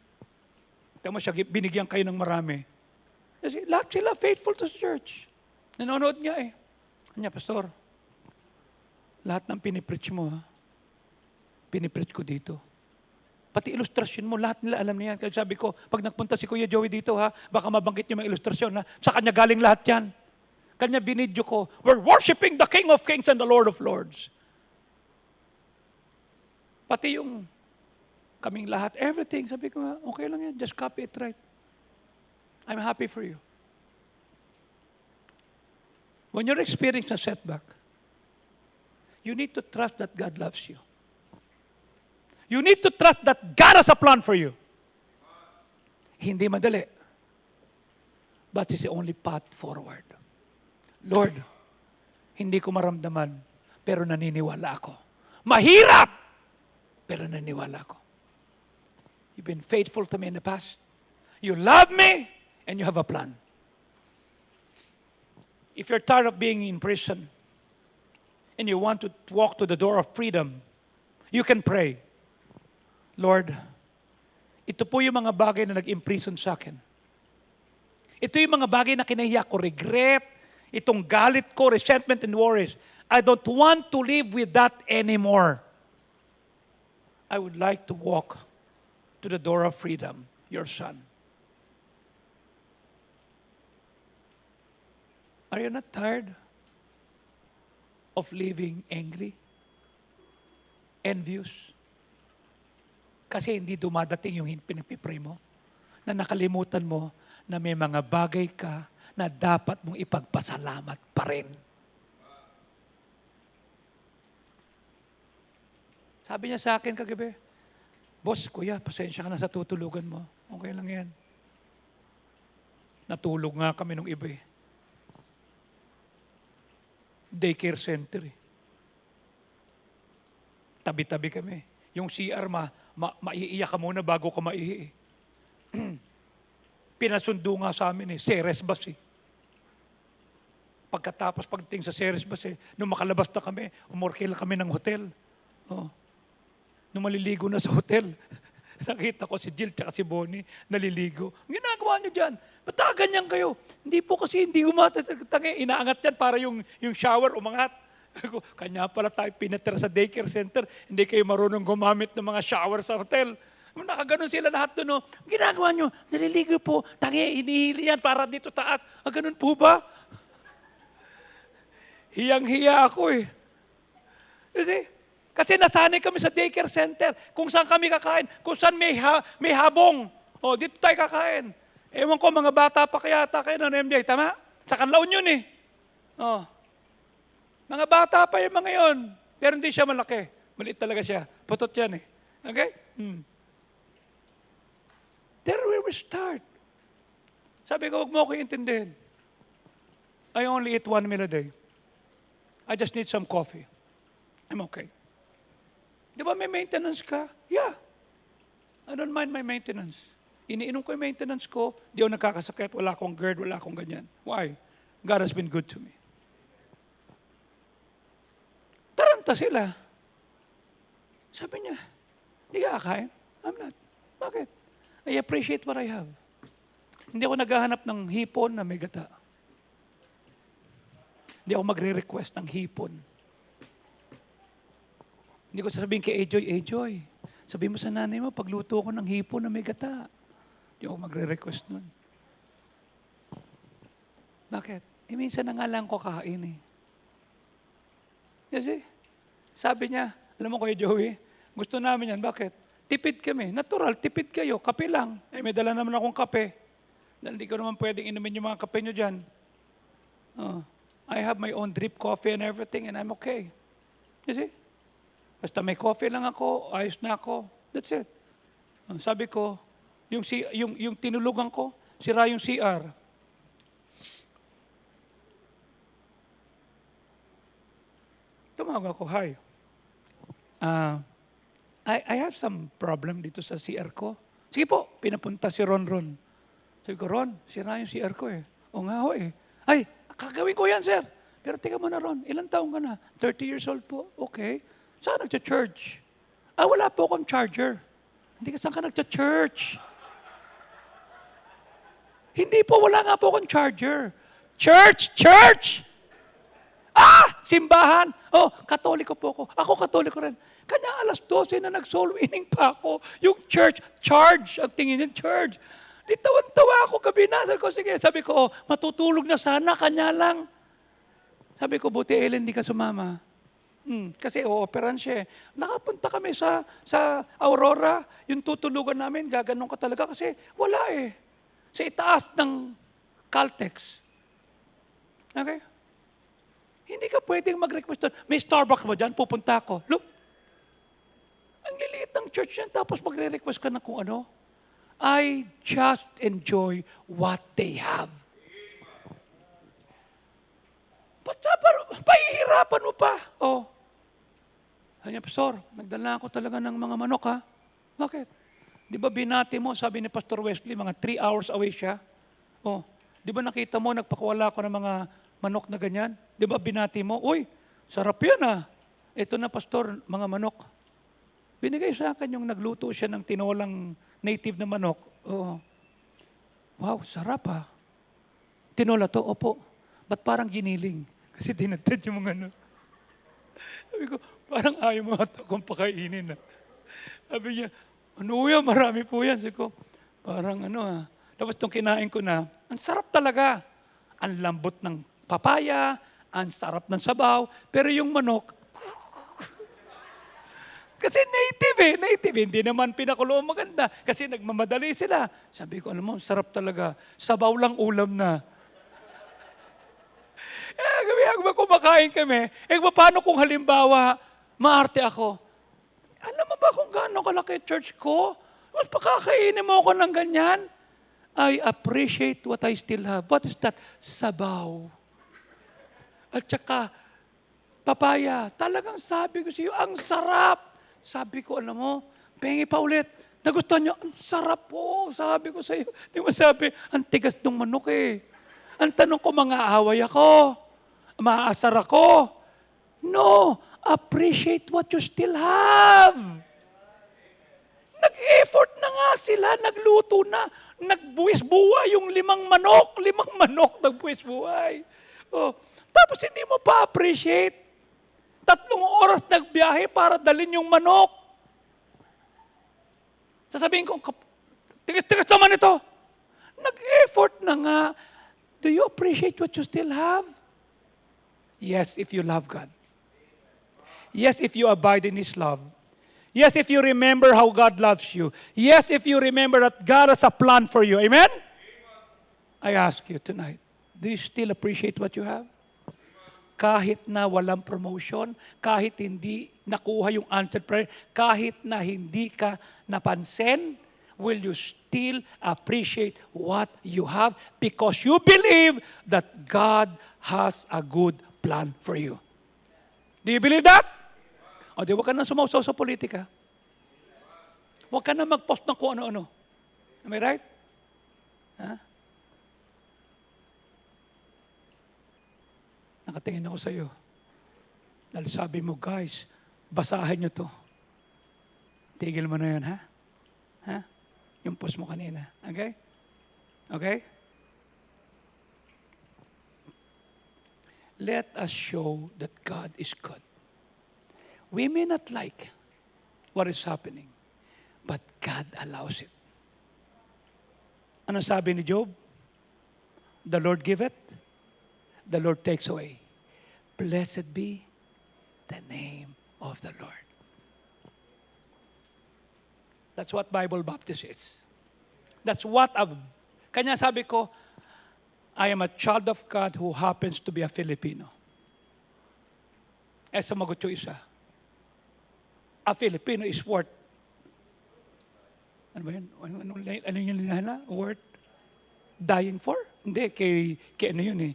Tama siya, binigyan kayo ng marami. Kasi lahat sila faithful to the church. Nanonood niya eh. Kanya, pastor, lahat ng pinipreach mo, ha? Pinipreach ko dito. Pati ilustrasyon mo, lahat nila alam niyan. Kaya sabi ko, pag nagpunta si Kuya Joey dito, ha, baka mabanggit niyo mga ilustrasyon, ha? Sa kanya galing lahat yan. Kanya binidyo ko, we're worshiping the King of Kings and the Lord of Lords. Pati yung kaming lahat, everything, sabi ko, okay lang yan, just copy it right. I'm happy for you. When you're experiencing a setback, you need to trust that God loves you. You need to trust that God has a plan for you. Hindi madali. But it's the only path forward. Lord, hindi ko maramdaman, pero naniniwala ako. Mahirap, pero naniniwala ako. You've been faithful to me in the past. You love me, and you have a plan. If you're tired of being in prison, and you want to walk to the door of freedom, you can pray. Lord, ito po yung mga bagay na nag-imprison sa akin. Ito yung mga bagay na kinahiya ko, regret, itong galit ko, resentment and worries. I don't want to live with that anymore. I would like to walk to the door of freedom, your son. Are you not tired of living angry? Envious? Kasi hindi dumadating yung pinagpipray mo. Na nakalimutan mo na may mga bagay ka na dapat mong ipagpasalamat pa rin. Sabi niya sa akin kagabi, Boss, kuya, pasensya ka na sa tutulugan mo. Okay lang yan. Natulog nga kami nung iba eh. Daycare center eh. Tabi-tabi kami. Yung CR, maiiyak ka muna bago ka maihi eh. Pinasundo nga sa amin eh, Ceres Bus eh. Pagkatapos pagdating sa Ceres Bus eh, nung makalabas na kami, umorkila kami ng hotel. Oh. Nung maliligo na sa hotel, nakita ko si Jill at si Bonnie naliligo. Ang ginagawa nyo dyan, ba't ganyan kayo? Hindi po kasi hindi inaangat yan para yung shower umangat. Kanya pala tayo pinatira sa daycare center, hindi kayo marunong gumamit ng mga shower sa hotel. Nakaganon sila lahat doon. No? Ginagawa nyo, naliligo po, tangi, hinihili yan para dito taas. Ganun po ba? Hiyang-hiya ako eh. Kasi nasanay kami sa daycare center, kung saan kami kakain, kung saan may habong. Dito tayo kakain. Ewan ko, mga bata pa kaya kayo ng MJ, tama? Sa Canlaon yun eh. Mga bata pa yung mga yun. Pero hindi siya malaki. Maliit talaga siya. Putot yan eh. Okay? There we will start. Sabi ko, huwag mo ako intindihin. I only eat 1 meal a day. I just need some coffee. I'm okay. Di ba may maintenance ka? Yeah. I don't mind my maintenance. Iniinom ko yung maintenance ko, di ako nagkakasakit, wala akong GERD, wala akong ganyan. Why? God has been good to me. Taranta sila. Sabi niya, hindi ka kakain? I'm not. Bakit? I appreciate what I have. Hindi ako naghahanap ng hipon na may gata. Hindi ako magre-request ng hipon. Hindi ko sasabihin kay Ejoy, sabihin mo sa nanay mo, pagluto ko ng hipon na may gata. Hindi ako magre-request nun. Bakit? Minsan na nga lang ko kakain eh. Kasi, sabi niya, alam mo Kuya Joey, gusto namin yan. Bakit? Tipid kami. Natural, tipid kayo. Kape lang. May dala naman akong kape. Dahil hindi ko naman pwedeng inumin yung mga kape nyo dyan. I have my own drip coffee and everything and I'm okay. You see? Basta may coffee lang ako, ayos na ako. That's it. Sabi ko, yung tinulugan ko, sira yung CR. Tumawag ako, hi. I have some problem dito sa CR ko. Sige po, pinapunta si Ron. Sabi ko, Ron, sira yung CR ko eh. O nga ho eh. Ay, kagawin ko yan, sir. Pero tika mo na, Ron, ilang taong ka na? 30 years old po. Okay. Saan nagcha-church? Wala po akong charger. Hindi ka saan ka nagcha-church? Hindi po, wala nga po akong charger. Church! Simbahan. Katoliko po ako. Ako katoliko rin. Kanya alas 12 na nag-soul winning pa ako. Yung church, charge. Ang tingin yung church. Di tawan-tawa ako gabi na. Sabi ko, matutulog na sana, kanya lang. Sabi ko, buti Ellen, di ka sumama. Kasi operan siya. Nakapunta kami sa Aurora, yung tutulugan namin, gaganon ka talaga kasi wala eh. Sa itaas ng Caltex. Okay? Hindi ka pwedeng mag-request doon. May Starbucks mo dyan, pupunta ako. Look, ang liliit ng church yan, tapos magre-request ka na kung ano. I just enjoy what they have. Pahihirapan mo pa. Kanya, Pastor, nagdala ako talaga ng mga manok ha. Bakit? Di ba binati mo, sabi ni Pastor Wesley, mga 3 hours away siya. Di ba nakita mo, nagpakuwala ako ng mga manok na ganyan? Di ba binati mo, uy, sarap yan ah. Ito na Pastor, mga manok. Binigay sa akin yung nagluto siya ng tinolang native na manok. Wow, sarap ah. Tinola to, opo. Ba't parang giniling? Kasi dinagdad yung mga ano. Sabi ko, parang ayaw mo ata akong pakainin. Sabi niya, ano yan, marami po yan. Sabi ko, parang Tapos itong kinain ko na, ang sarap talaga. Ang lambot ng papaya, ang sarap ng sabaw, pero yung manok, kasi native. Hindi naman pinakulo maganda. Kasi nagmamadali sila. Sabi ko, alam mo, sarap talaga. Sabaw lang ulam na. Habang kumakain kami, paano kung halimbawa, maarte ako? Alam mo ba kung gaano kalaki church ko? Mas pakakainin mo ako ng ganyan? I appreciate what I still have. What is that? Sabaw. At saka, papaya. Talagang sabi ko sa iyo, ang sarap. Sabi ko, alam mo, pengi pa ulit. Nagustuhan niyo, ang sarap po. Sabi ko sa iyo. Di mo sabi, ang tigas ng manok eh. Ang tanong ko, mga away ako. Maaasar ako. No, appreciate what you still have. Nag-effort na nga sila, nagluto na, nagbuwis-buhay yung 5 manok, nagbuwis-buhay. Tapos hindi mo pa appreciate. 3 oras nagbiyahe para dalhin yung manok. Sasabihin ko, tigas-tigas naman ito. Nag-effort na nga. Do you appreciate what you still have? Yes, if you love God. Yes, if you abide in His love. Yes, if you remember how God loves you. Yes, if you remember that God has a plan for you. Amen? I ask you tonight, do you still appreciate what you have? Kahit na walang promotion, kahit hindi nakuha yung answered prayer, kahit na hindi ka napansin, will you still appreciate what you have because you believe that God has a good plan for you? Do you believe that? O di, huwag ka na sumausaw sa politika. Huwag ka na mag-post ng kung ano-ano. Am I right? Ha? Nakatingin ako sa iyo. Dahil sabi mo, guys, basahin nyo to. Tigil mo na yun, ha? Ha? Yung post mo kanina. Okay? Okay? Let us show that God is good. We may not like what is happening, but God allows it. Ano sabi ni Job? The Lord giveth, the Lord takes away. Blessed be the name of the Lord. That's what Bible baptism is. That's what kanya sabi ko, I am a child of God who happens to be a Filipino. Sumagot yung isa. A Filipino is worth, ano ba yun? Ano yung linala? Worth dying for? Hindi, kay ano yun eh.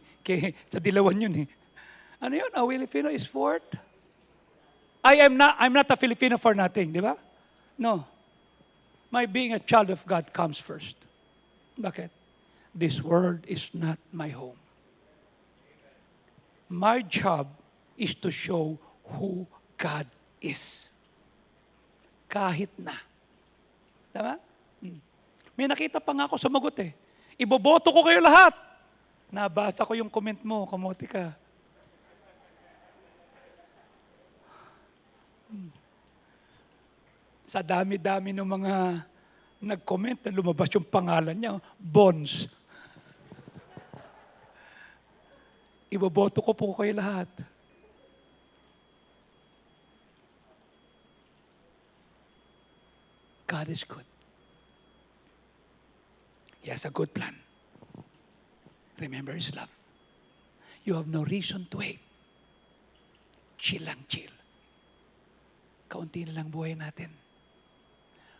Sa Dilawan yun eh. Ano yun? A Filipino is worth? I'm not a Filipino for nothing, di ba? No. My being a child of God comes first. Bakit? This world is not my home. My job is to show who God is. Kahit na. Tama? May nakita pa nga ako sumagot eh. Iboboto ko kayo lahat. Nabasa ko yung comment mo, kamote ka. Sa dami-dami ng mga nag-comment na lumabas yung pangalan niya, Bonds. Iboboto ko po kayo lahat. God is good. He has a good plan. Remember His love. You have no reason to hate. Chill lang, chill. Kaunti na lang buhay natin.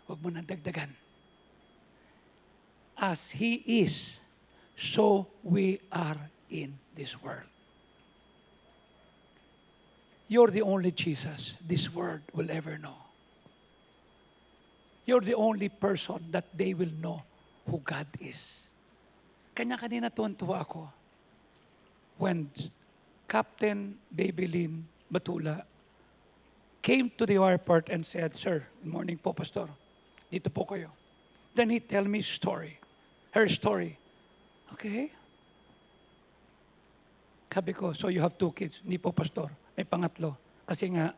Huwag mo nang dagdagan. As He is, so we are in this world. You're the only Jesus this world will ever know. You're the only person that they will know who God is. Kanya-kanina tuwan-tuwa ako when Captain Babylin Batula came to the airport and said, Sir, good morning po, Pastor. Dito po kayo. Then he tell me her story. Okay? Sabi ko, so you have 2 kids. Hindi po, Pastor. May pangatlo. Kasi nga,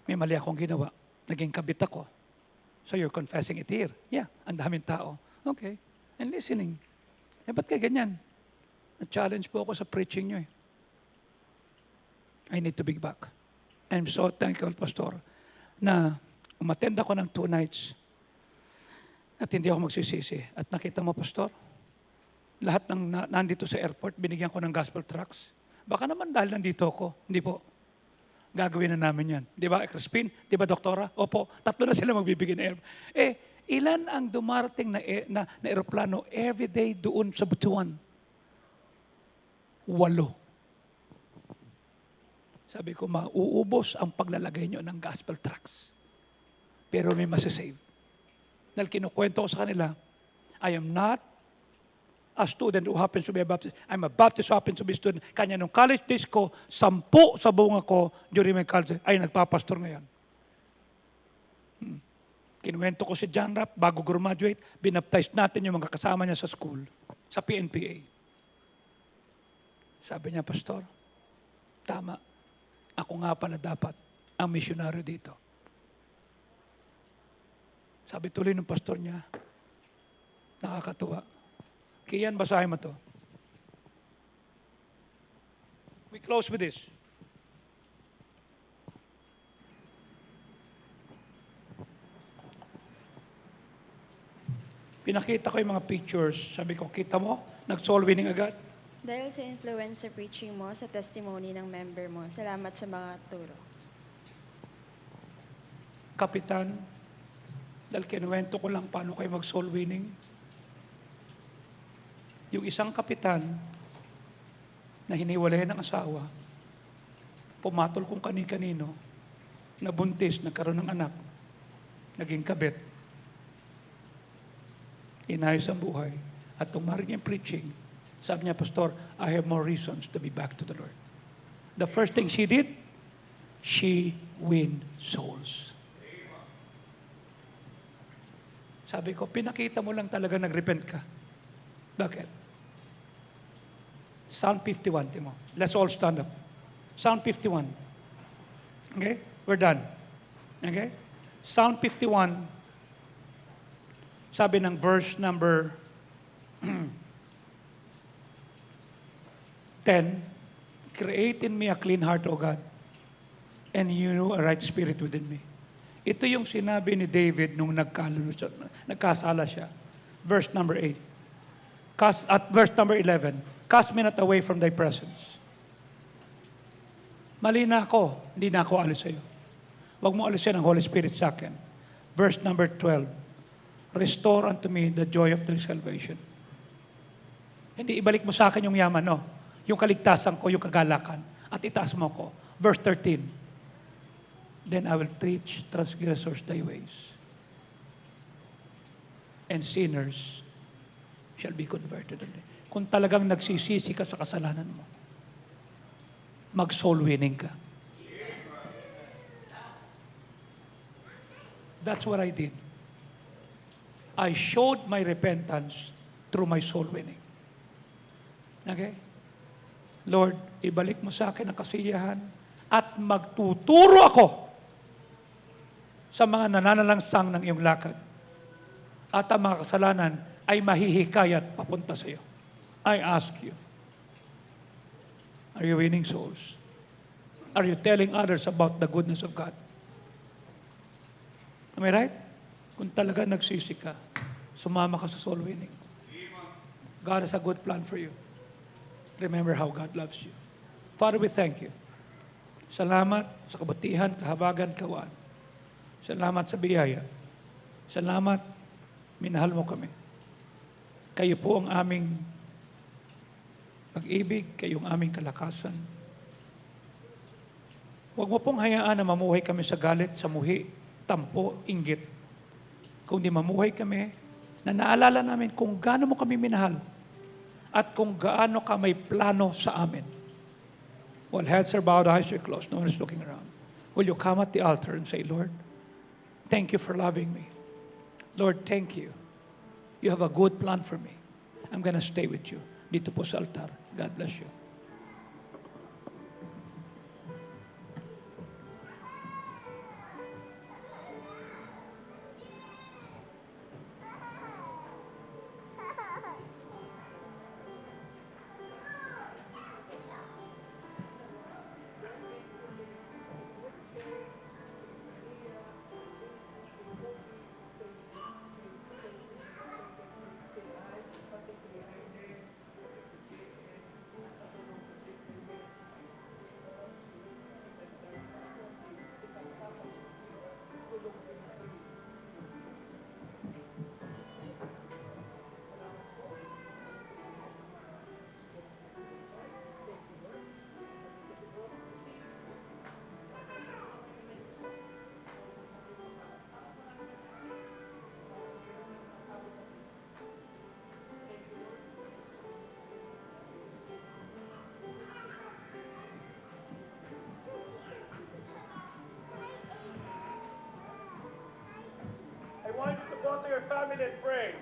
may mali akong ginawa. Naging kabit ako. So you're confessing it here. Yeah, ang daming tao. Okay. And listening. Ba't kayo ganyan? Na-challenge po ako sa preaching nyo eh. I need to be back. I'm so thankful, Pastor, na umattend ako ng 2 nights at hindi ako magsisisi. At nakita mo, Pastor, lahat ng nandito sa airport, binigyan ko ng gospel tracts. Baka naman dahil nandito ako. Hindi po. Gagawin na namin yan. Di ba, Crispin? Di ba, Doktora? Opo, 3 na sila magbibigay ng airport. Ilan ang dumarating na aeroplano everyday doon sa Butuan? 8. Sabi ko, mauubos ang paglalagay nyo ng gospel tracts. Pero may masasave. Dahil kinukwento ko sa kanila, I am not a student who happens to be a Baptist. I'm a Baptist who happens to be a student. Kanya nung college days ko, 10 sa buong ako during my college, ay nagpapastor ngayon. Kinuwento ko si John Rapp, bago graduate, binaptize natin yung mga kasama niya sa school, sa PNPA. Sabi niya, Pastor, tama. Ako nga pala dapat ang misyonaryo dito. Sabi tuloy ng pastor niya, nakakatuwa. Kian, basahin mo to. We close with this. Pinakita ko yung mga pictures. Sabi ko, kita mo, nag-soul winning agad. Dahil sa influence sa preaching mo, sa testimony ng member mo, salamat sa mga turo. Kapitan, dahil kinuwento ko lang paano kayo mag-soul winning. Yung isang kapitan na hiniwalay ng asawa, pumatol kung kani-kanino, nabuntis, nagkaroon ng anak, naging kabit, inayos ang buhay, at tumarin yung preaching, sabi niya, Pastor, I have more reasons to be back to the Lord. The first thing she did, she win souls. Sabi ko, pinakita mo lang talaga nag-repent ka. Bakit? Psalm 51, Timo. Let's all stand up. Psalm 51. Okay? We're done. Okay? Psalm 51, sabi ng verse number 10, create in me a clean heart, O God, and you a right spirit within me. Ito yung sinabi ni David nung nagkasala siya. Verse number 8. At verse number 11, cast me not away from thy presence. Mali na ako, hindi na ako alis sa'yo. Huwag mo alisin ang Holy Spirit sa akin. Verse number 12, restore unto me the joy of thy salvation. Hindi ibalik mo sa akin yung yaman, no? Yung kaligtasan ko, yung kagalakan. At itaas mo ko. Verse 13, then I will teach transgressors thy ways, and sinners shall be converted. Kung talagang nagsisisi ka sa kasalanan mo, mag-soul winning ka. That's what I did. I showed my repentance through my soul winning. Okay? Lord, ibalik mo sa akin ang kasiyahan at magtuturo ako sa mga nananalangsang ng iyong lakad. At ang mga kasalanan ay mahihikayat papunta sa iyo. I ask you, are you winning souls? Are you telling others about the goodness of God? Am I right? Kung talaga nagsisi ka, sumama ka sa soul winning. God has a good plan for you. Remember how God loves you. Father, we thank you. Salamat sa kabutihan, kahabagan, kawaan. Salamat sa biyaya. Salamat, minahal mo kami. Kayo po ang aming pag-ibig, kayo ang aming kalakasan. Huwag mo pong hayaan na mamuhay kami sa galit, sa muhi, tampo, inggit. Kung di mamuhay kami, na naalala namin kung gaano mo kami minahal at kung gaano ka may plano sa amin. While heads are bowed, eyes are closed, no one is looking around. Will you come at the altar and say, Lord, thank you for loving me. Lord, thank you. You have a good plan for me. I'm gonna stay with you. Dito po sa altar. God bless you. I want you to go to your family and pray.